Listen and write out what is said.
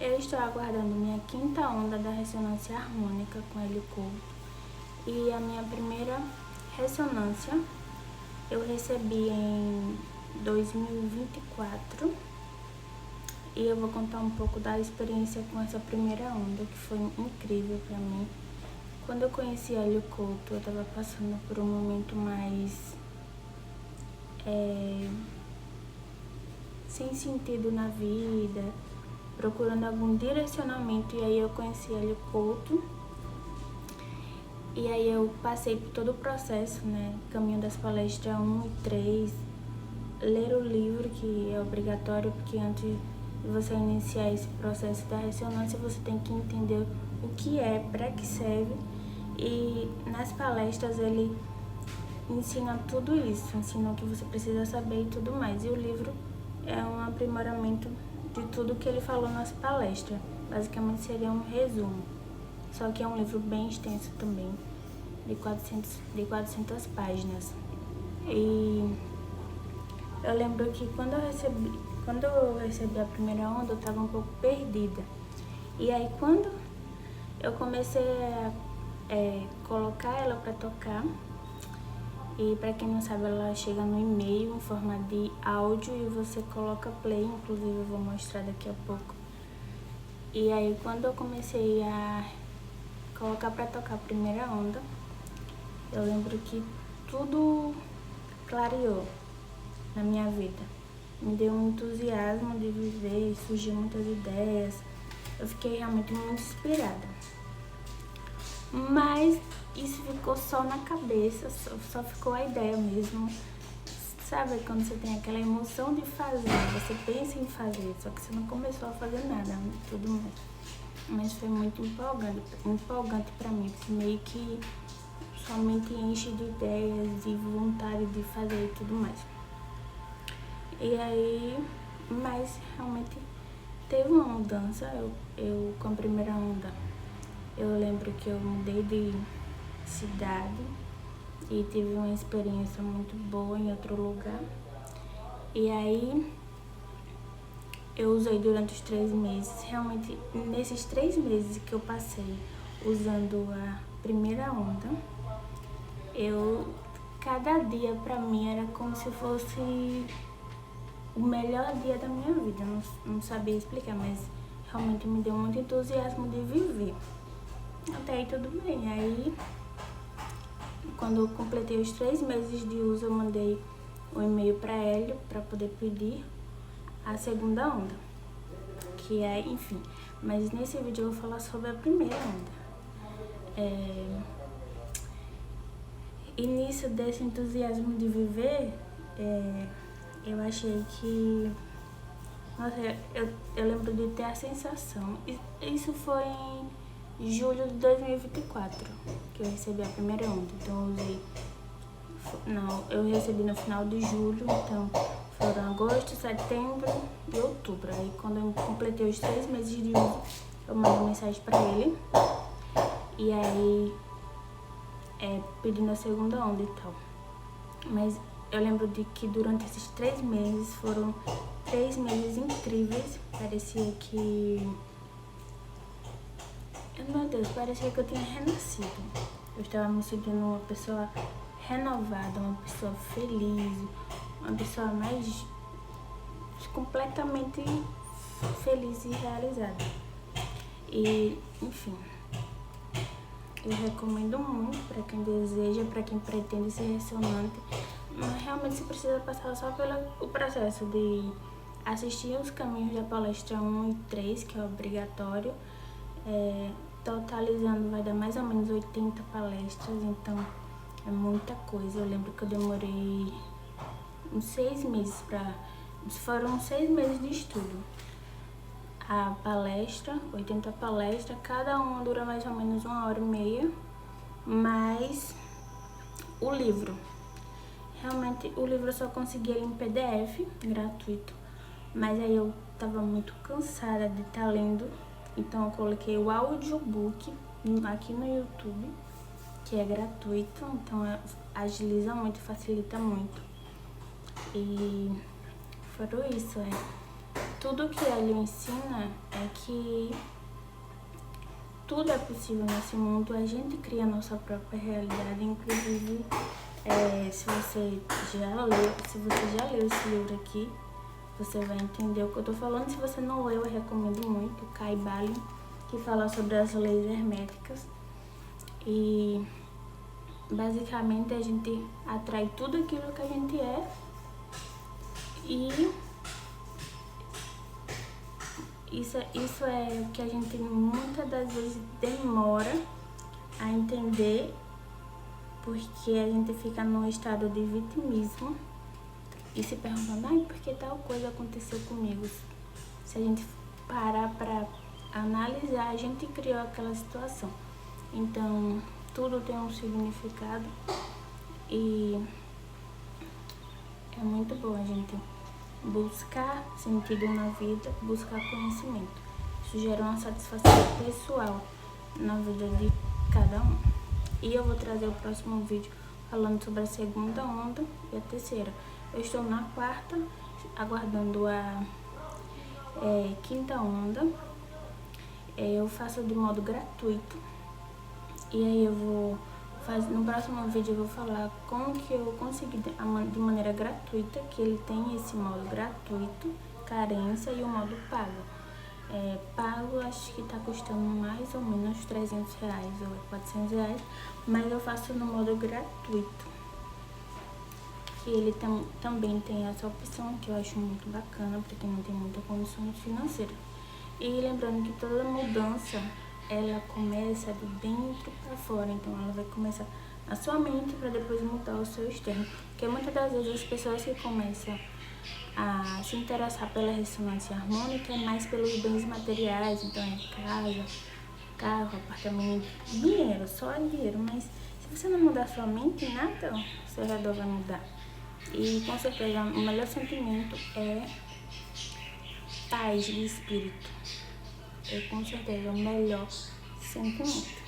Eu estou aguardando minha quinta onda da ressonância harmônica com Hélio Couto. E a minha primeira ressonância eu recebi em 2024. E eu vou contar um pouco da experiência com essa primeira onda, que foi incrível para mim. Quando eu conheci Hélio Couto, eu estava passando por um momento mais sem sentido na vida, procurando algum direcionamento, e aí eu conheci Hélio Couto. E aí eu passei por todo o processo, né? Caminho das palestras 1 e 3, ler o livro, que é obrigatório, porque antes de você iniciar esse processo da ressonância, você tem que entender o que é, para que serve. E nas palestras ele ensina tudo isso, ensina o que você precisa saber e tudo mais. E o livro é um aprimoramento de tudo que ele falou nas palestras. Basicamente seria um resumo. Só que é um livro bem extenso também, de 400 páginas. E eu lembro que quando eu recebi a primeira onda, eu estava um pouco perdida. E aí quando eu comecei a colocar ela para tocar, e para quem não sabe, ela chega no e-mail em forma de áudio e você coloca play, inclusive eu vou mostrar daqui a pouco. E aí quando eu comecei a colocar para tocar a primeira onda, eu lembro que tudo clareou na minha vida. Me deu um entusiasmo de viver, surgiu muitas ideias. Eu fiquei realmente muito inspirada. Mas isso ficou só na cabeça, só ficou a ideia mesmo. Sabe quando você tem aquela emoção de fazer, você pensa em fazer, só que você não começou a fazer nada, tudo mais. Mas foi muito empolgante para mim, porque meio que somente enche de ideias e vontade de fazer e tudo mais. E aí, mas realmente teve uma mudança. Eu com a primeira onda, eu lembro que eu mudei de cidade e tive uma experiência muito boa em outro lugar. E aí eu usei durante os 3 meses. Realmente, nesses 3 meses que eu passei usando a primeira onda, cada dia pra mim era como se fosse o melhor dia da minha vida. Não sabia explicar, mas realmente me deu muito entusiasmo de viver. Até aí tudo bem. Aí, quando eu completei os 3 meses de uso, eu mandei um e-mail para Hélio para poder pedir a segunda onda, que é, enfim. Mas nesse vídeo eu vou falar sobre a primeira onda. Início desse entusiasmo de viver, eu achei que... Nossa, eu lembro de ter a sensação... Isso foi em julho de 2024, que eu recebi a primeira onda. Então eu recebi no final de julho, então foram agosto, setembro e outubro. Aí quando eu completei os 3 meses de uso, eu mandei mensagem pra ele. E aí, pedindo a segunda onda e tal. Mas eu lembro de que durante esses 3 meses, foram 3 meses incríveis. Parecia que... Meu Deus, parecia que eu tinha renascido. Eu estava me sentindo uma pessoa renovada, uma pessoa feliz, uma pessoa mais completamente feliz e realizada. E, enfim, eu recomendo muito para quem deseja, para quem pretende ser ressonante. Mas realmente você precisa passar só pelo processo de assistir os caminhos da palestra 1 e 3, que é obrigatório. Totalizando vai dar mais ou menos 80 palestras, então é muita coisa. Eu lembro que eu demorei uns 6 meses foram 6 meses de estudo. A palestra, 80 palestras, cada uma dura mais ou menos 1h30, mais o livro. Realmente o livro eu só consegui ele em PDF, gratuito, mas aí eu tava muito cansada de estar lendo, então eu coloquei o audiobook aqui no YouTube, que é gratuito, então agiliza muito, facilita muito. E foram isso, tudo que ele ensina que tudo é possível nesse mundo, a gente cria a nossa própria realidade, inclusive se você já leu esse livro aqui, você vai entender o que eu tô falando. Se você não leu, eu recomendo muito, Kai Balian, que fala sobre as leis herméticas. E basicamente a gente atrai tudo aquilo que a gente é, e isso é o que a gente muitas das vezes demora a entender, porque a gente fica num estado de vitimismo e se perguntando, por que tal coisa aconteceu comigo? Se a gente parar para analisar, a gente criou aquela situação. Então, tudo tem um significado e é muito bom a gente buscar sentido na vida, buscar conhecimento. Isso gera uma satisfação pessoal na vida de cada um. E eu vou trazer o próximo vídeo falando sobre a segunda onda e a terceira. Eu estou na quarta, aguardando a quinta onda. Eu faço de modo gratuito. E aí eu vou fazer, no próximo vídeo eu vou falar como que eu consegui de maneira gratuita, que ele tem esse modo gratuito, carência, e o modo pago. Pago acho que tá custando mais ou menos R$300 ou R$400, mas eu faço no modo gratuito. Que ele também tem essa opção, que eu acho muito bacana para quem não tem muita condição financeira. E lembrando que toda mudança, ela começa de dentro para fora, então ela vai começar na sua mente para depois mudar o seu externo. Porque muitas das vezes as pessoas que começam a se interessar pela ressonância harmônica é mais pelos bens materiais, então é casa, carro, apartamento, dinheiro, só dinheiro. Mas se você não mudar sua mente, nada ao seu redor vai mudar. E com certeza o melhor sentimento é paz de espírito. É com certeza o melhor sentimento.